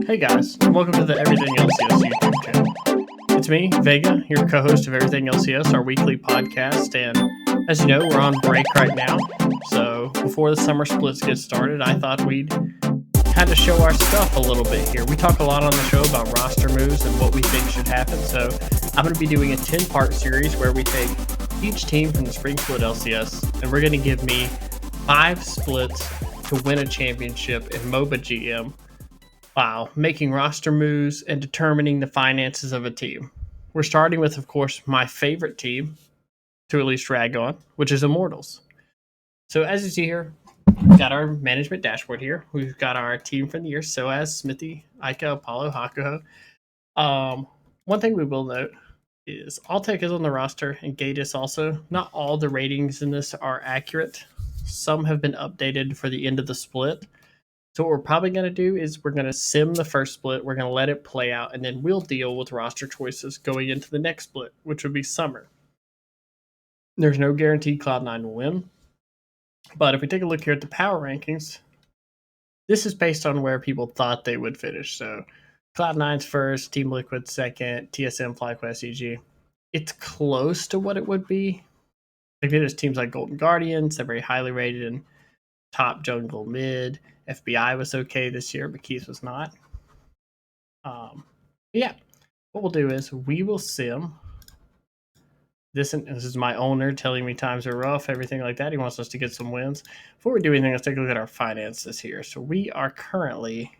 Hey guys, welcome to the Everything LCS YouTube channel. It's me, Vega, your co-host of Everything LCS, our weekly podcast, and as you know, we're on break right now. So before the summer splits get started, I thought we'd kind of show our stuff a little bit here. We talk a lot on the show about roster moves and what we think should happen, so I'm going to be doing a 10-part series where we take each team from the Spring Split LCS, and we're going to give me 5 splits to win a championship in Moba GM. Wow, making roster moves and determining the finances of a team. We're starting with, of course, my favorite team to at least rag on, which is Immortals. So as you see here, we've got our management dashboard here. We've got our team for the year, Soaz, Smithy, Ica, Apollo, Hakuho. One thing we will note is Alltech is on the roster and Gatus also. Not all the ratings in this are accurate. Some have been updated for the end of the split. So what we're probably going to do is we're going to sim the first split, we're going to let it play out, and then we'll deal with roster choices going into the next split, which would be summer. There's no guarantee Cloud9 will win, but if we take a look here at the power rankings, this is based on where people thought they would finish. So Cloud9's first, Team Liquid second, TSM, FlyQuest, EG. It's close to what it would be. Like there's teams like Golden Guardians, they're very highly rated in top jungle mid. FBI was okay this year, but Keith was not. Yeah, what we'll do is we will sim. This is my owner telling me times are rough, everything like that. He wants us to get some wins. Before we do anything, let's take a look at our finances here. So we are currently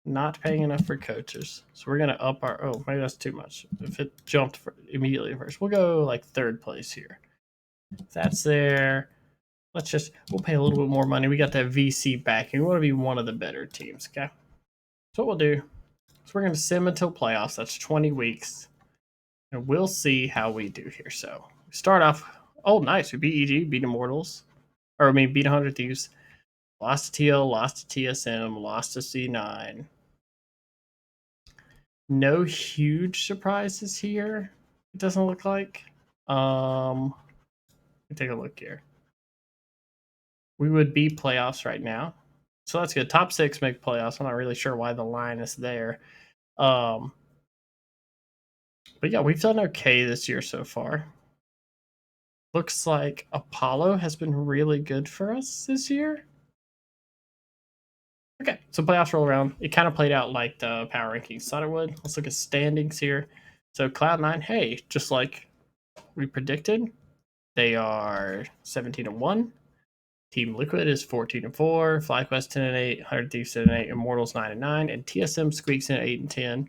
not paying enough for coaches. So we're going to up our... Oh, maybe that's too much. If it jumped immediately first, we'll go like third place here. If that's there... we'll pay a little bit more money. We got that VC backing. We want to be one of the better teams, okay? So what we'll do is we're going to sim until playoffs. That's 20 weeks. And we'll see how we do here. So we start off. Oh, nice. We beat EG, beat Immortals. Beat 100 Thieves. Lost to TL, lost to TSM, lost to C9. No huge surprises here. It doesn't look like. Let me take a look here. We would be playoffs right now. So that's good. Top 6 make playoffs. I'm not really sure why the line is there. But yeah, we've done okay this year so far. Looks like Apollo has been really good for us this year. Okay, so playoffs roll around. It kind of played out like the power rankings thought it would. Let's look at standings here. So Cloud9, hey, just like we predicted, they are 17-1. Team Liquid is 14-4, FlyQuest 10-8, 100 Thieves 10-8, Immortals 9-9, and TSM squeaks in at 8-10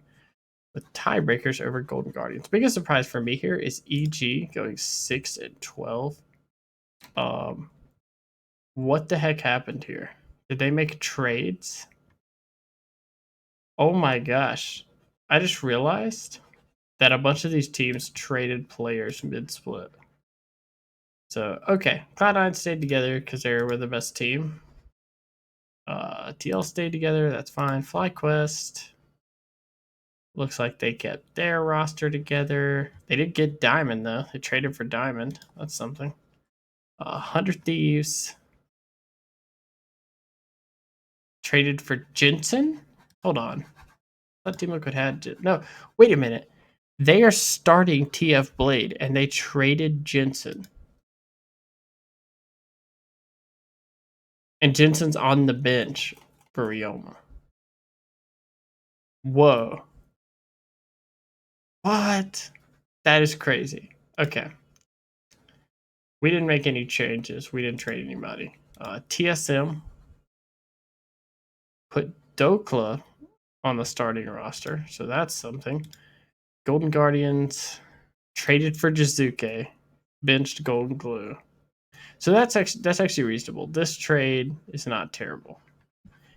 with tiebreakers over Golden Guardians. Biggest surprise for me here is EG going 6-12. What the heck happened here? Did they make trades? Oh my gosh. I just realized that a bunch of these teams traded players mid-split. So, okay. Cloud9 stayed together because they were the best team. TL stayed together. That's fine. FlyQuest. Looks like they kept their roster together. They did get Diamond, though. They traded for Diamond. That's something. 100 Thieves. Traded for Jensen? Hold on. I thought Team Liquid had... No, wait a minute. They are starting TF Blade, and they traded Jensen. And Jensen's on the bench for Ryoma. Whoa. What? That is crazy. Okay. We didn't make any changes. We didn't trade anybody. TSM put Dokla on the starting roster, so that's something. Golden Guardians traded for Jizuke, benched Golden Glue. So that's actually reasonable. This trade is not terrible.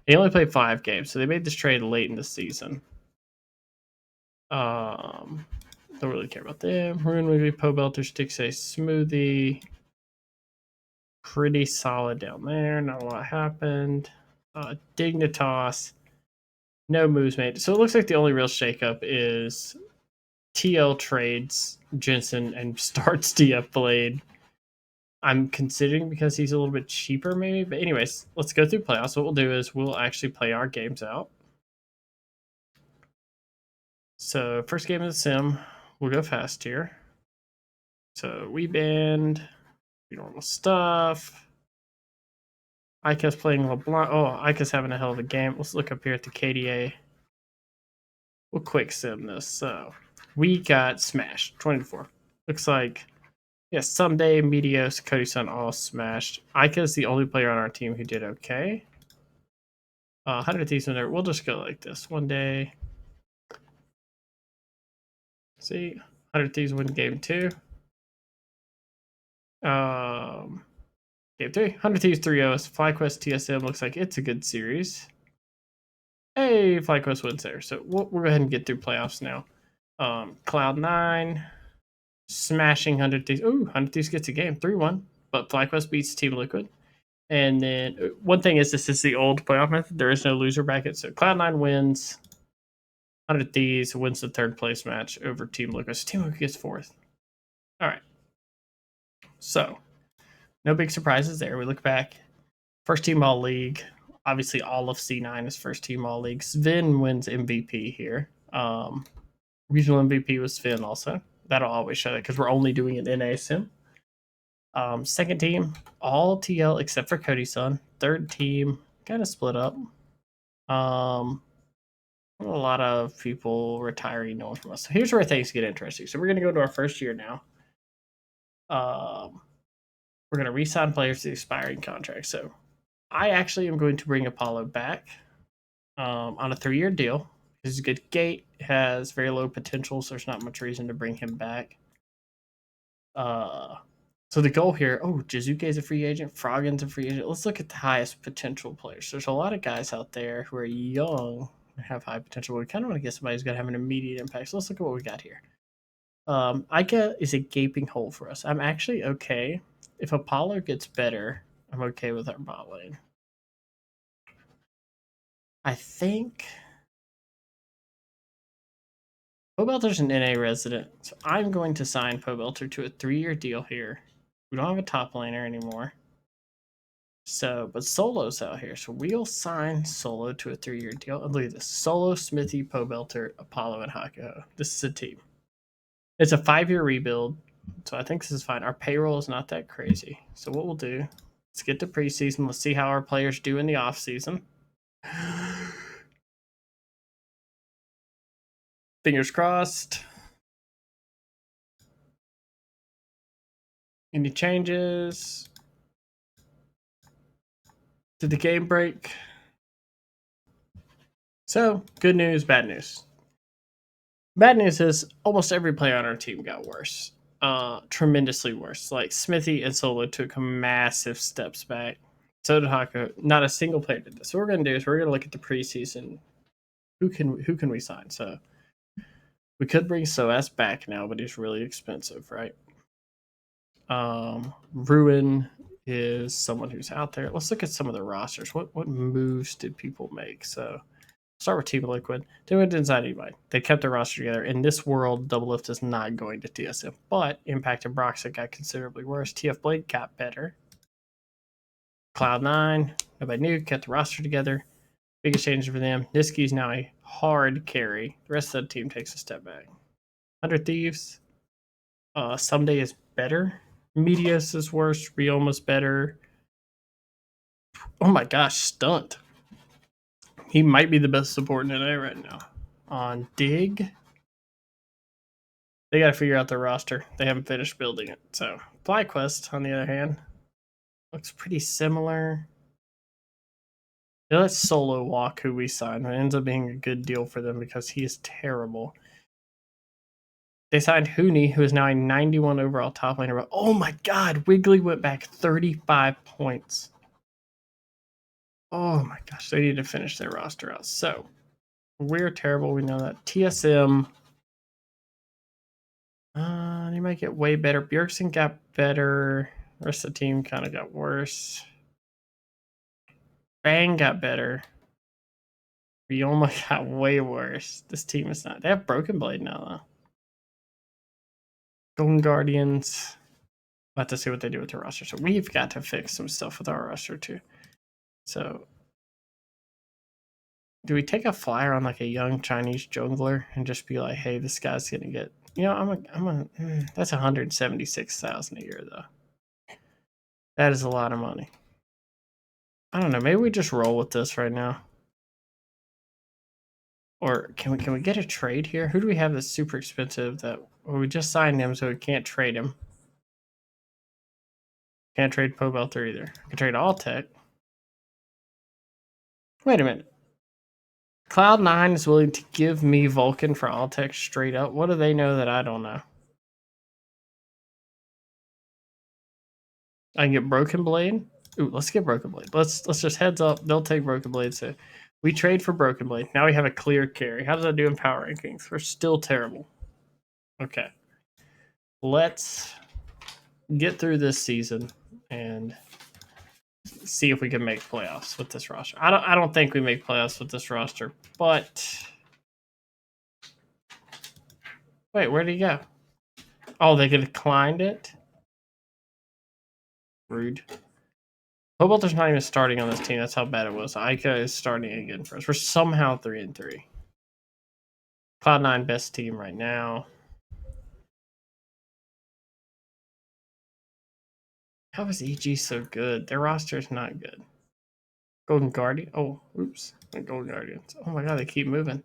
They only played 5 games, so they made this trade late in the season. Don't really care about them. Rune Movie, Po Belter, Stick Say Smoothie. Pretty solid down there. Not a lot happened. Dignitas. No moves made. So it looks like the only real shakeup is TL trades Jensen and starts DF Blade. I'm considering because he's a little bit cheaper maybe. But anyways, let's go through playoffs. What we'll do is we'll actually play our games out. So first game of the sim, we'll go fast here. So we banned normal stuff. Ika's playing LeBlanc. Oh, Ika's having a hell of a game. Let's look up here at the KDA. We'll quick sim this. So we got smashed 24. Looks like someday Medios, Cody Sun all smashed. Ika's the only player on our team who did okay. 100 Thieves in there. We'll just go like this. One day. See, 100 Thieves win game 2. Game 3. 100 Thieves 3-0. FlyQuest TSM looks like it's a good series. Hey, FlyQuest wins there. So we'll go ahead and get through playoffs now. Cloud9 smashing 100 Thieves. Ooh, 100 Thieves gets a game 3-1. But FlyQuest beats Team Liquid. And then one thing is this is the old playoff method. There is no loser bracket. So Cloud9 wins. 100 Thieves wins the third place match over Team Liquid. So Team Liquid gets fourth. All right. So no big surprises there. We look back. First team all league. Obviously, all of C9 is first team all league. Sven wins MVP here. Regional MVP was Sven also. That'll always show that because we're only doing it in ASM. Second team, all TL except for Cody Sun. Third team, kind of split up. A lot of people retiring, no one from us. So here's where things get interesting. So we're going to go to our first year now. We're going to re-sign players to the expiring contract. So I actually am going to bring Apollo back on a 3-year deal. He's a good gate, has very low potential, so there's not much reason to bring him back. So the goal here, Jizuke is a free agent, Froggen's a free agent. Let's look at the highest potential players. There's a lot of guys out there who are young and have high potential. We kind of want to get somebody who's going to have an immediate impact. So let's look at what we got here. Ika is a gaping hole for us. I'm actually okay. If Apollo gets better, I'm okay with our bot lane. I think Pobelter's an NA resident, so I'm going to sign Pobelter to a 3-year deal here. We don't have a top laner anymore. So, but Solo's out here, so we'll sign Solo to a 3-year deal. And look at this. Solo, Smithy, Pobelter, Apollo, and Hakuho. This is a team. It's a 5-year rebuild, so I think this is fine. Our payroll is not that crazy. So what we'll do, let's get to preseason. Let's see how our players do in the offseason. Fingers crossed. Any changes? Did the game break? So, good news, bad news. Bad news is almost every player on our team got worse. Tremendously worse. Like Smithy and Solo took massive steps back. So did Haku. Not a single player did this. So what we're gonna do is we're gonna look at the preseason. Who can we sign? So we could bring Soas back now, but he's really expensive, right? Ruin is someone who's out there. Let's look at some of the rosters. What moves did people make? So start with Team Liquid. Team Liquid didn't sign anybody. They kept their roster together. In this world, Double Lift is not going to TSM, but Impact and Broxah got considerably worse. TF Blade got better. Cloud9, nobody knew, kept the roster together. Biggest change for them. Niski's now a hard carry. The rest of the team takes a step back. 100 Thieves. Someday is better. Medius is worse. Rioma's better. Oh my gosh, Stunt. He might be the best support in NA right now. On Dig, they got to figure out their roster. They haven't finished building it. So FlyQuest, on the other hand, looks pretty similar. They let Solo walk, who we signed. It ends up being a good deal for them because he is terrible. They signed Hooney, who is now a 91 overall top laner. But oh my god, Wiggly went back 35 points. Oh my gosh, they need to finish their roster out. So we're terrible. We know that. TSM. They might get way better. Bjergsen got better. The rest of the team kind of got worse. Bang got better. Rioma got way worse. This team is not. They have Broken Blade now, though. Golden Guardians. We'll have to see what they do with the roster. So we've got to fix some stuff with our roster, too. So Do we take a flyer on like a young Chinese jungler and just be like, hey, this guy's gonna get, that's 176,000 a year though. That is a lot of money. I don't know. Maybe we just roll with this right now. Or can we get a trade here? Who do we have that's super expensive that we just signed him, so we can't trade him? Can't trade Pobelter either. I can trade Alltech. Wait a minute. Cloud9 is willing to give me Vulcan for Alltech straight up. What do they know that I don't know? I can get Broken Blade. Ooh, let's get Broken Blade. Let's just heads up. They'll take Broken Blade. So we trade for Broken Blade. Now we have a clear carry. How does that do in power rankings? We're still terrible. Okay. Let's get through this season and see if we can make playoffs with this roster. I don't think we make playoffs with this roster, but wait, where did he go? Oh, they declined it. Rude. Pobelter's not even starting on this team. That's how bad it was. Ica is starting again for us. We're somehow 3-3. Cloud9 best team right now. How is EG so good? Their roster is not good. Golden Guardian. Oh, oops. Golden Guardians. Oh my god, they keep moving.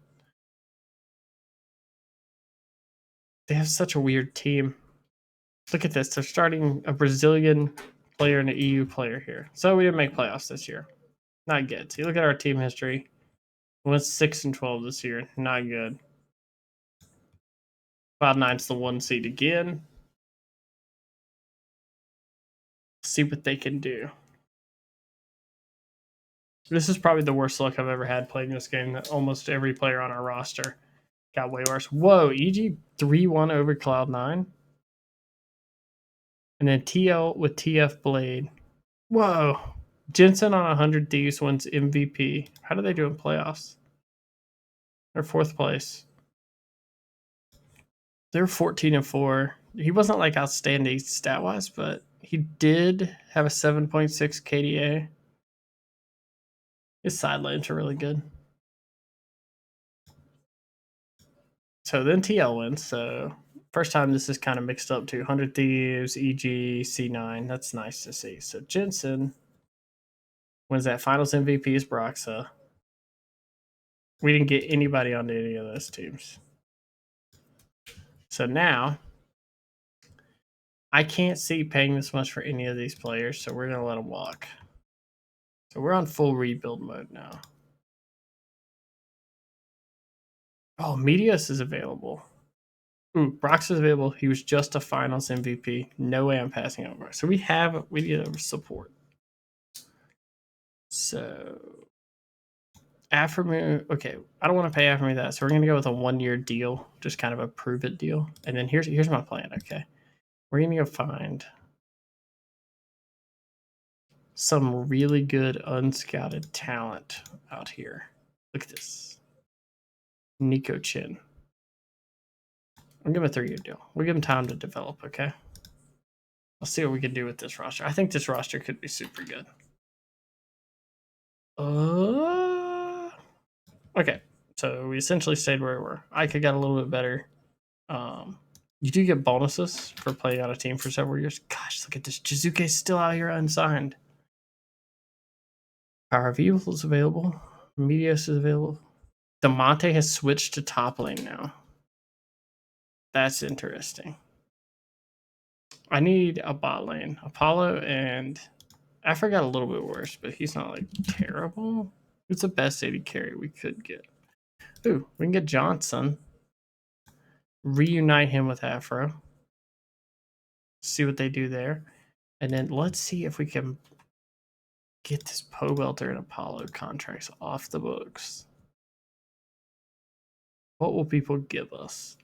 They have such a weird team. Look at this. They're starting a Brazilian player and an EU player here. So we didn't make playoffs this year. Not good. See, look at our team history. We went 6-12 this year. Not good. Cloud9's the 1 seed again. See what they can do. This is probably the worst luck I've ever had playing this game. Almost every player on our roster got way worse. Whoa, EG 3-1 over Cloud9. And then TL with TF Blade. Whoa. Jensen on 100 Thieves wins MVP. How do they do in playoffs? They're 4th place. They're 14-4. He wasn't like outstanding stat wise, but he did have a 7.6 KDA. His side lanes are really good. So then TL wins. So first time this is kind of mixed up too. 100 Thieves, EG, C9. That's nice to see. So Jensen wins that finals MVP is Broxa. We didn't get anybody onto any of those teams. So now I can't see paying this much for any of these players, so we're going to let them walk. So we're on full rebuild mode now. Oh, Medius is available. Ooh, Brox is available. He was just a finals MVP. No way I'm passing over. So we need a support. So Afremu, okay, I don't want to pay Afremu that, so we're going to go with a 1-year deal, just kind of a prove it deal. And then here's my plan, okay? We're going to go find some really good unscouted talent out here. Look at this. Nico Chin. We'll give him a 3-year deal. We'll give him time to develop, okay? Let's see what we can do with this roster. I think this roster could be super good. Okay, so we essentially stayed where we were. Ica got a little bit better. You do get bonuses for playing on a team for several years. Gosh, look at this. Jizuke's still out here unsigned. Power of Evil is available. Medios is available. Demonte has switched to top lane now. That's interesting. I need a bot lane. Apollo and Afra got a little bit worse, but he's not like terrible. It's the best AD carry we could get. Ooh, we can get Johnson. Reunite him with Afro. See what they do there. And then let's see if we can get this Pobelter and Apollo contracts off the books. What will people give us?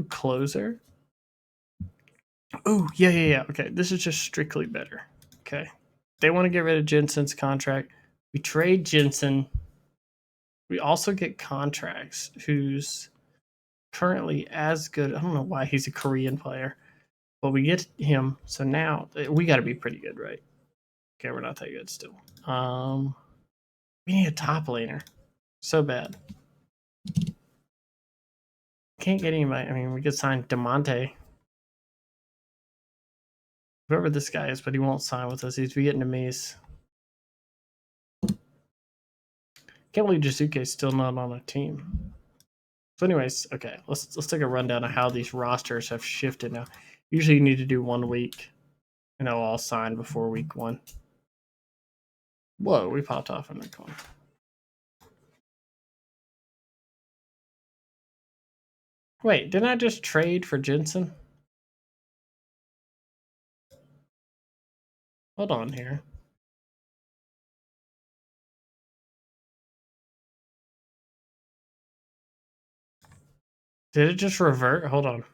Closer? Oh, yeah. Okay, this is just strictly better. Okay. They want to get rid of Jensen's contract. We trade Jensen. We also get contracts who's currently as good. I don't know why he's a Korean player, but we get him. So now we got to be pretty good, right? Okay, we're not that good still. We need a top laner. So bad. Can't get anybody. I mean, we could sign DeMonte. Whoever this guy is, but he won't sign with us. He's Vietnamese. Can't believe Jasuke's still not on a team. So, anyways, okay, let's take a rundown of how these rosters have shifted now. Usually, you need to do 1 week, and they'll all sign before week 1. Whoa, we popped off in the corner. Wait, didn't I just trade for Jensen? Hold on here. Did it just revert? Hold on.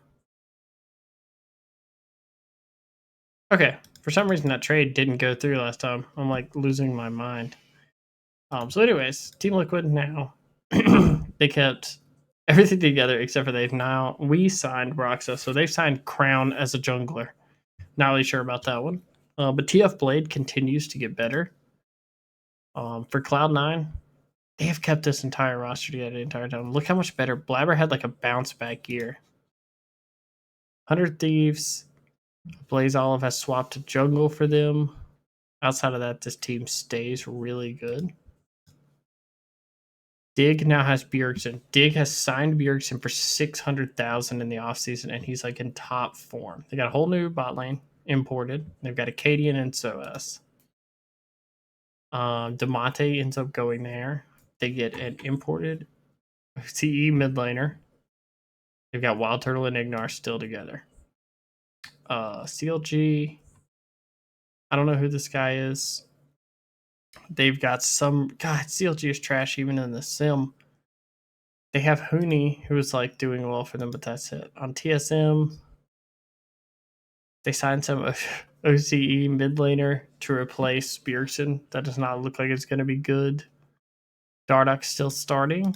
Okay, for some reason that trade didn't go through last time. I'm like losing my mind. So anyways, Team Liquid now they kept everything together except for we signed Roxa, so they've signed Crown as a jungler. Not really sure about that one. But TF Blade continues to get better. For Cloud9, they have kept this entire roster together the entire time. Look how much better. Blabber had like a bounce back year. 100 Thieves, Blaze Olive has swapped to jungle for them. Outside of that, this team stays really good. Dig now has Bjergsen. Dig has signed Bjergsen for 600,000 in the offseason, and he's like in top form. They got a whole new bot lane imported. They've got Acadian and SOS. Demonte ends up going there. They get an imported CE mid laner. They've got Wild Turtle and Ignar still together. CLG. I don't know who this guy is. They've got some. God, CLG is trash even in the sim. They have Hooney, who is like doing well for them, but that's it. On TSM, they signed some OCE mid laner to replace Bjergsen. That does not look like it's going to be good. Dardock's still starting.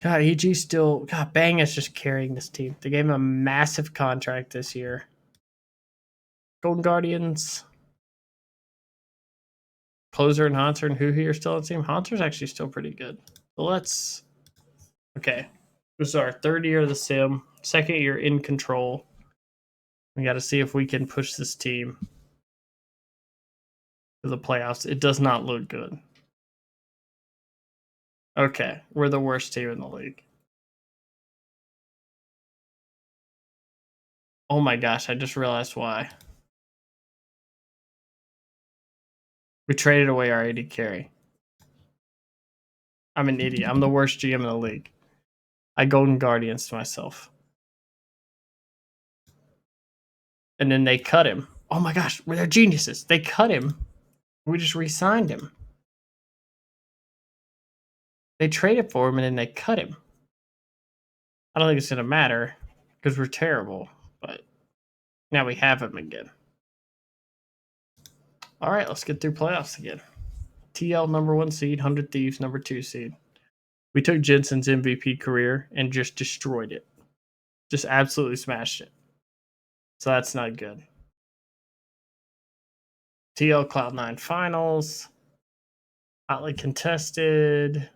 God, EG still. God, Bang is just carrying this team. They gave him a massive contract this year. Golden Guardians, Closer and Haunter and Huhi are still on the team. Haunter's actually still pretty good. So let's. Okay. This is our 3rd year of the sim, 2nd year in control. We got to see if we can push this team to the playoffs. It does not look good. Okay, we're the worst team in the league. Oh my gosh, I just realized why. We traded away our AD carry. I'm an idiot. I'm the worst GM in the league. I Golden Guardians to myself. And then they cut him. Oh my gosh, they're geniuses. They cut him. We just re-signed him. They traded for him and then they cut him. I don't think it's going to matter because we're terrible, but now we have him again. All right, let's get through playoffs again. TL number 1 seed, 100 Thieves number 2 seed. We took Jensen's MVP career and just destroyed it. Just absolutely smashed it. So that's not good. TL Cloud9 finals. Hotly contested.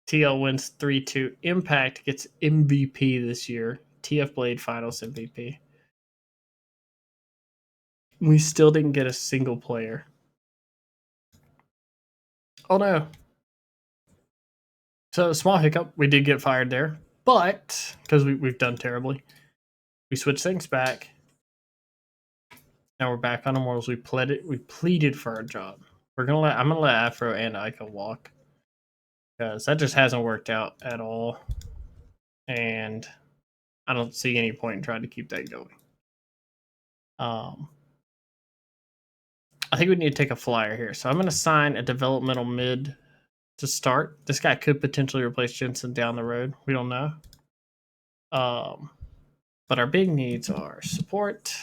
TL wins 3-2. Impact gets MVP this year. TF Blade finals MVP. We still didn't get a single player. Oh no. So, small hiccup. We did get fired there. But, because we've done terribly, we switched things back. Now we're back on Immortals. We pleaded for our job. I'm gonna let Afro and Ica walk. Because that just hasn't worked out at all. And I don't see any point in trying to keep that going. I think we need to take a flyer here. So I'm going to sign a developmental mid to start. This guy could potentially replace Jensen down the road. We don't know. But our big needs are support.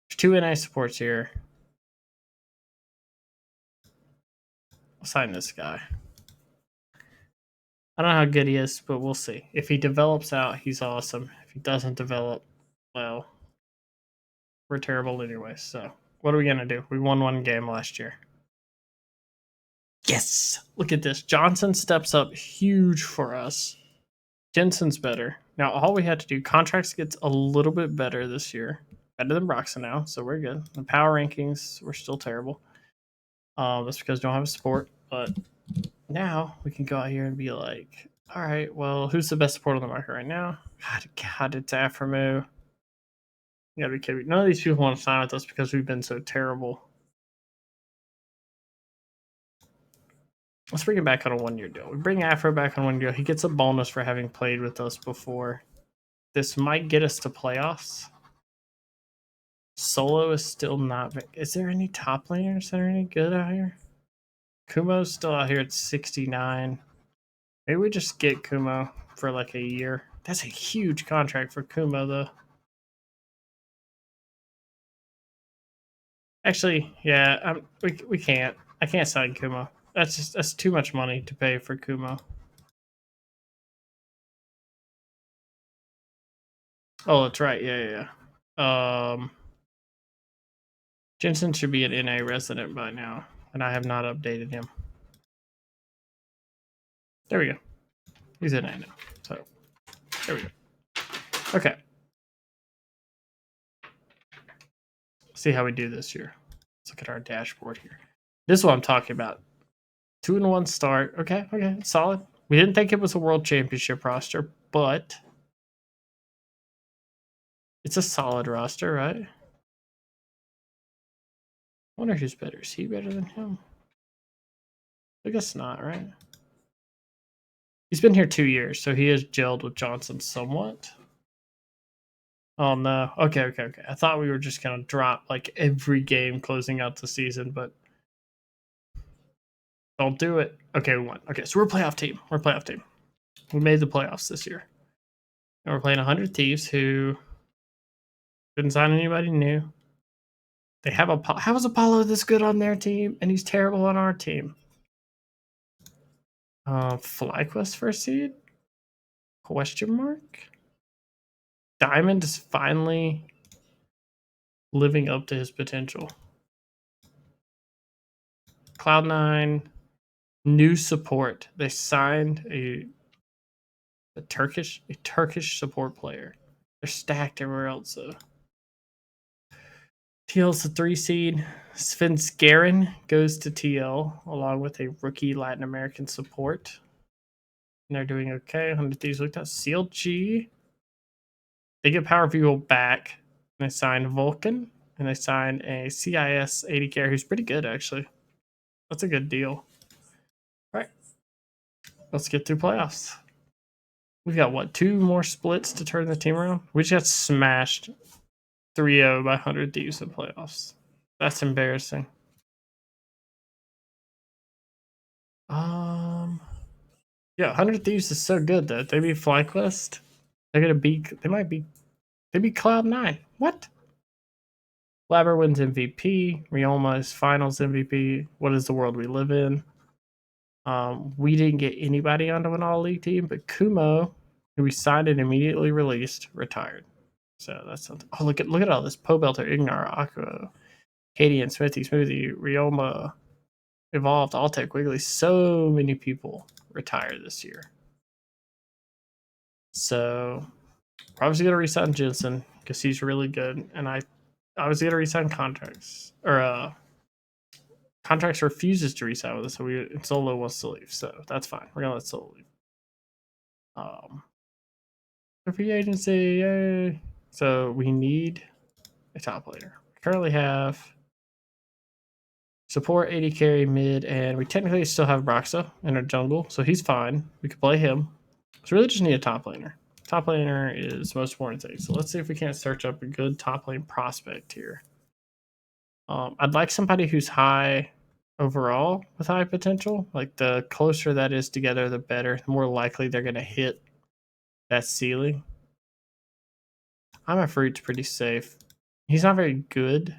There's 2 NA supports here. I'll sign this guy. I don't know how good he is, but we'll see. If he develops out, he's awesome. If he doesn't develop, well, we're terrible anyway. So what are we going to do? We won 1 game last year. Yes! Look at this. Johnson steps up huge for us. Jensen's better. Now, all we had to do, contracts gets a little bit better this year. Better than Broxa now, so we're good. The power rankings, we're still terrible. That's because we don't have a support. But now we can go out here and be like, all right, well, who's the best support on the market right now? God, it's Aframu. You gotta be kidding me. None of these people want to sign with us because we've been so terrible. Let's bring him back on a 1 year deal. We bring Afro back on 1 year. He gets a bonus for having played with us before. This might get us to playoffs. Solo is still not. Is there any top laners that are any good out here? Kumo's still out here at 69. Maybe we just get Kumo for like a year. That's a huge contract for Kumo, though. Actually, yeah, we can't. I can't sign Kumo. That's too much money to pay for Kumo. Oh, that's right. Yeah. Jensen should be an NA resident by now, and I have not updated him. There we go. He's in NA now. So there we go. Okay. See how we do this year. Let's look at our dashboard here. This is what I'm talking about. 2-1 start. Okay, it's solid. We didn't think it was a world championship roster, but it's a solid roster, right? I wonder who's better. Is he better than him? I guess not, right? He's been here 2 years, so he has gelled with Johnson somewhat. Oh no. Okay. I thought we were just gonna drop like every game closing out the season, but don't do it. Okay, we won. Okay, so we're a playoff team. We made the playoffs this year. And we're playing 100 Thieves who didn't sign anybody new. They have Apollo. How is Apollo this good on their team and he's terrible on our team? FlyQuest first seed? Question mark? Diamond is finally living up to his potential. Cloud9, new support. They signed a Turkish support player. They're stacked everywhere else though. TL's the 3 seed. Sven Skarin goes to TL along with a rookie Latin American support. And they're doing okay. 100 Thieves looked at Sealed G. They get Power Fuel back. And they signed Vulcan. And they signed a CIS 80 carry who's pretty good actually. That's a good deal. All right. Let's get through playoffs. We've got what, 2 more splits to turn the team around? We just got smashed 3-0 by 100 Thieves in playoffs. That's embarrassing. Yeah, 100 Thieves is so good though. They beat FlyQuest. They're gonna beat. They beat Cloud9. What? Labber wins MVP. Rioma is Finals MVP. What is the world we live in? We didn't get anybody onto an all league team, but Kumo, who we signed and immediately released, retired. So that's something. Oh, look at all this. Pobelter, Ignar, Aqua, Katie and Smithy, Smoothie, Rioma, Evolved, Alltech, Wiggly. So many people retired this year. So probably gonna resign Jensen because he's really good, and I was gonna resign contracts or contracts refuses to resign with us, so Solo wants to leave, so that's fine. We're gonna let Solo leave. The free agency, yay! So we need a top laner. We currently have support, 80 carry, mid, and we technically still have Broxa in our jungle, so he's fine. We could play him. So we really just need a top laner. Top laner is the most important thing. So let's see if we can't search up a good top lane prospect here. I'd like somebody who's high overall with high potential. Like the closer that is together, the better. The more likely they're going to hit that ceiling. I'm a Fruit's pretty safe. He's not very good,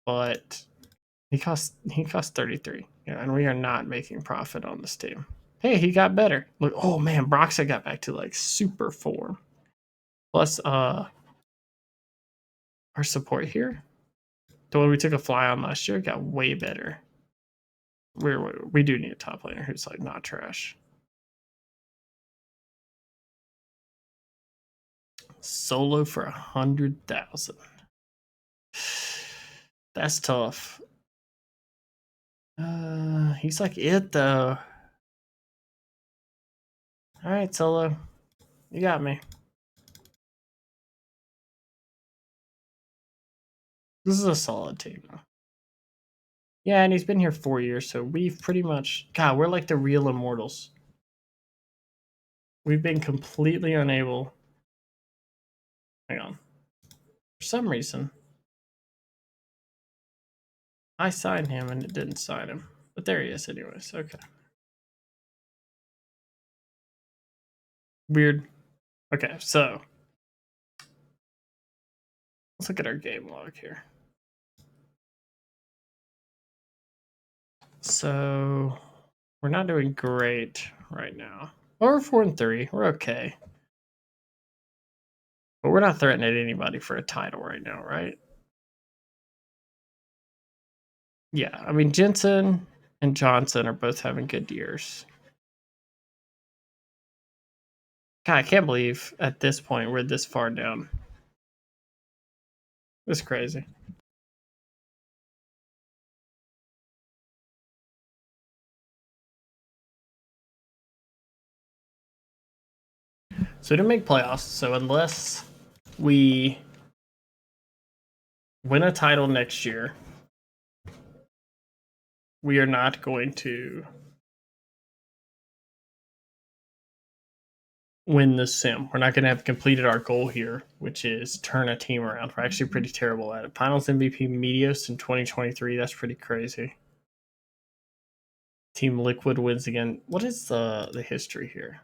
but he costs 33, and we are not making profit on this team. Hey, he got better. Look, oh man, Broxa got back to like super form. Plus, our support here, the one we took a fly on last year, got way better. we do need a top laner who's like not trash. Solo for 100,000. That's tough. He's like it though. All right, Solo, you got me. This is a solid team. Yeah, and he's been here 4 years, so we've pretty much God. We're like the real Immortals. We've been completely unable. Hang on. For some reason, I signed him and it didn't sign him. But there he is, anyways. Okay. Weird. Okay, so let's look at our game log here. So we're not doing great right now. Well, we're 4-3. We're okay. But we're not threatening anybody for a title right now, right? Yeah, I mean Jensen and Johnson are both having good years. God, I can't believe at this point we're this far down. It's crazy. So to make playoffs, so unless we win a title next year, we are not going to win the sim. We're not going to have completed our goal here, which is turn a team around. We're actually pretty terrible at it. Finals MVP Medios in 2023. That's pretty crazy. Team Liquid wins again. What is the history here?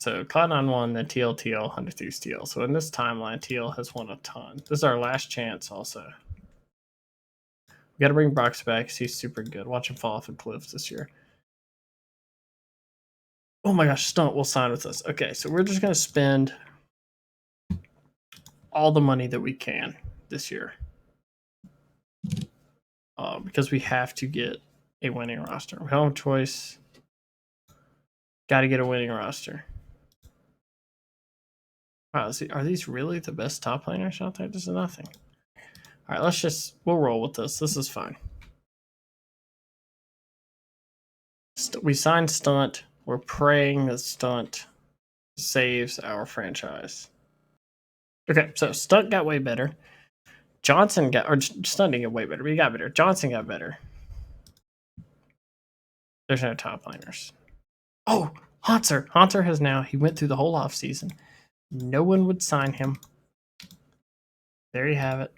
So Cloud9 won, then TL, 100 Thieves TL. So in this timeline, TL has won a ton. This is our last chance also. We got to bring Brox back. He's super good. Watch him fall off a cliff this year. Oh my gosh, Stunt will sign with us. Okay, so we're just going to spend all the money that we can this year. Because we have to get a winning roster. We don't have a choice. Got to get a winning roster. Wow, are these really the best top laners out there? This is nothing. All right, we'll roll with this. This is fine. We signed Stunt. We're praying that Stunt saves our franchise. Okay, so Stunt got way better. Stunt didn't get way better, but he got better. Johnson got better. There's no top laners. Oh, Hanser. Hanser has now, he went through the whole off season. No one would sign him. There you have it.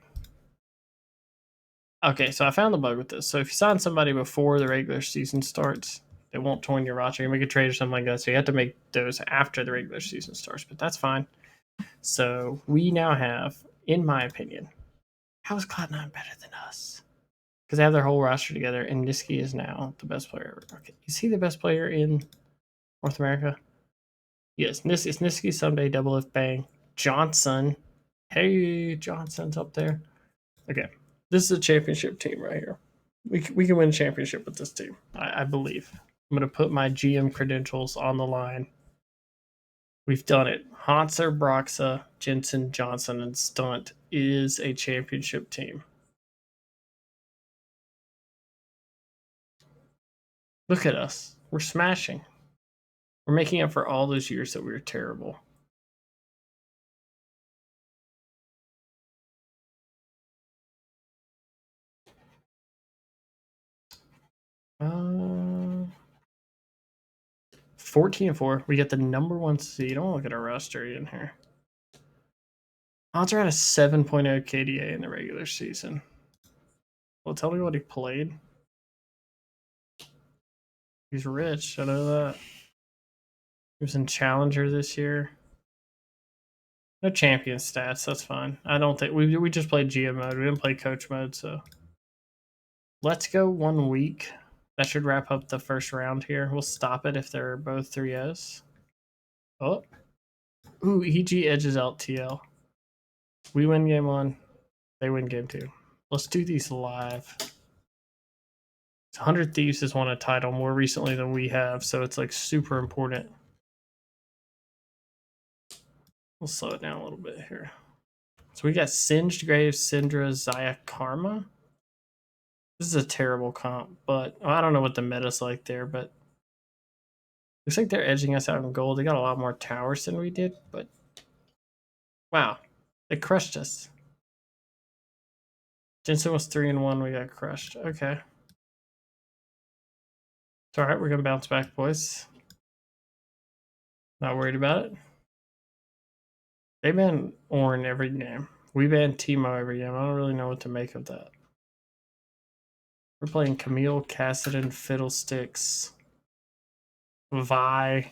Okay, so I found the bug with this. So if you sign somebody before the regular season starts, they won't join your roster. You make a trade or something like that. So you have to make those after the regular season starts, but that's fine. So we now have, in my opinion, how is Cloud9 better than us? Because they have their whole roster together, and Niski is now the best player ever. Okay, is he the best player in North America? Yes, it's Niski someday, double F bang. Johnson. Hey, Johnson's up there. Okay, this is a championship team right here. We can win a championship with this team, I believe. I'm going to put my GM credentials on the line. We've done it. Hanser, Broxa, Jensen, Johnson, and Stunt is a championship team. Look at us. We're smashing. We're making up for all those years that we were terrible. Uh, 14-4. We get the number 1 seed. I want to look at our roster in here. Hanser had a 7.0 KDA in the regular season. Well, tell me what he played. He's rich. I know that. He was in Challenger this year. No champion stats. That's fine. I don't think we just played GM mode. We didn't play coach mode. So let's go 1 week. That should wrap up the first round here. We'll stop it if they're both 3-0s. Oh, ooh, EG edges out TL. We win game 1. They win game 2. Let's do these live. 100 Thieves has won a title more recently than we have, so it's like super important. We'll slow it down a little bit here. So we got Singed Grave, Syndra, Zaya, Karma. This is a terrible comp, but I don't know what the meta's like there, but looks like they're edging us out in gold. They got a lot more towers than we did, but wow, they crushed us. Jensen was 3-1. We got crushed. Okay. It's all right. We're going to bounce back, boys. Not worried about it. They ban Ornn every game. We ban Teemo every game. I don't really know what to make of that. We're playing Camille, Cassidon, Fiddlesticks, Vi,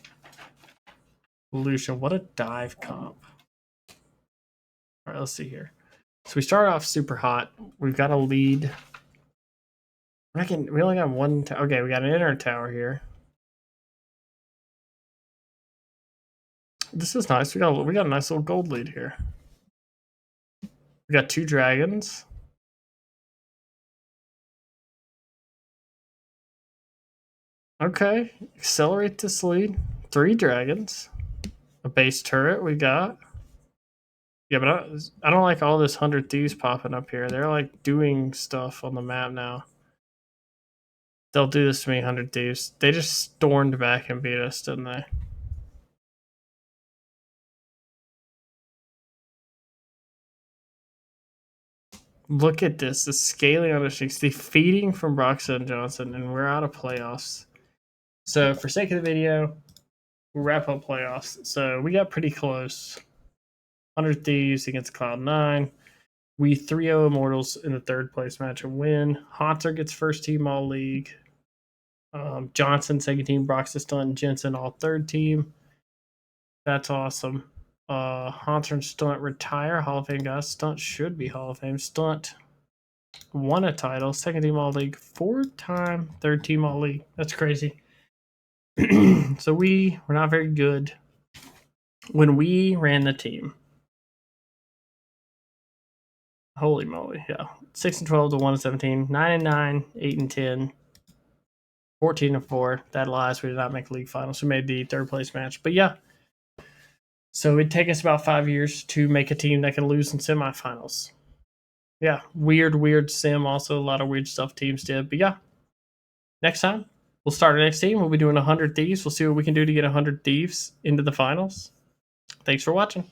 Lucian. What a dive comp. All right, let's see here. So we start off super hot. We've got a lead. We only got one. Okay, we got an inner tower here. This is nice. We got a nice little gold lead here. We got 2 dragons. Okay, accelerate this lead. 3 dragons. A base turret we got. Yeah, but I don't like all this 100 Thieves popping up here. They're like doing stuff on the map now. They'll do this to me, 100 Thieves. They just stormed back and beat us, didn't they? Look at this. The scaling on the streaks. The feeding from Broxton and Johnson, and we're out of playoffs. So for sake of the video, we'll wrap up playoffs. So we got pretty close. 100 Thieves against Cloud9. We 3-0 Immortals in the 3rd place match and win. Haunter gets first team all league. Johnson, 2nd team. Broxton, Stunt, Jensen, all 3rd team. That's awesome. Haunter and Stunt retire. Hall of Fame guys. Stunt should be Hall of Fame. Stunt won a title. 2nd team all league. 4-time 3rd team all league. That's crazy. So we were not very good when we ran the team. Holy moly, yeah. 6-12 to 1-17, 9-9, 8-10, 14-4. That lies. We did not make league finals. We made the 3rd place match. But yeah. So it'd take us about 5 years to make a team that can lose in semifinals. Yeah, weird sim. Also, a lot of weird stuff teams did. But yeah, next time we'll start our next team. We'll be doing 100 Thieves. We'll see what we can do to get 100 Thieves into the finals. Thanks for watching.